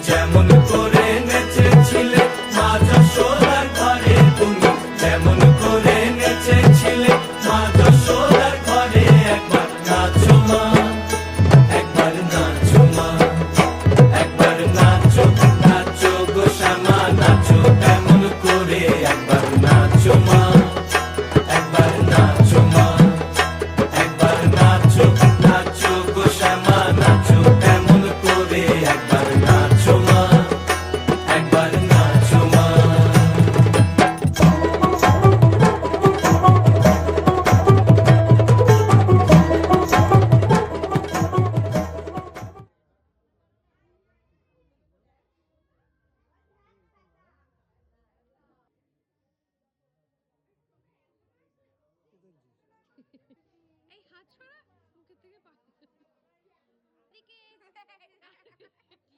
যেমন করে নেচেছিলে মা যশোদার ঘরে, তুমি যেমন করে নেচেছিলে মা যশোদার ঘরে। একবার নাচো মা, একবার নাচো মা, একবার নাচো, নাচো গো শ্যামা নাচো তেমন করে। একবার নাচো মা, একবার নাচো মা, একবার নাচো, নাচো গো শ্যামা নাচো তেমন করে। একবার নাচো মা, একবার নাচো মা। এই হাত ছড়া মুখের থেকে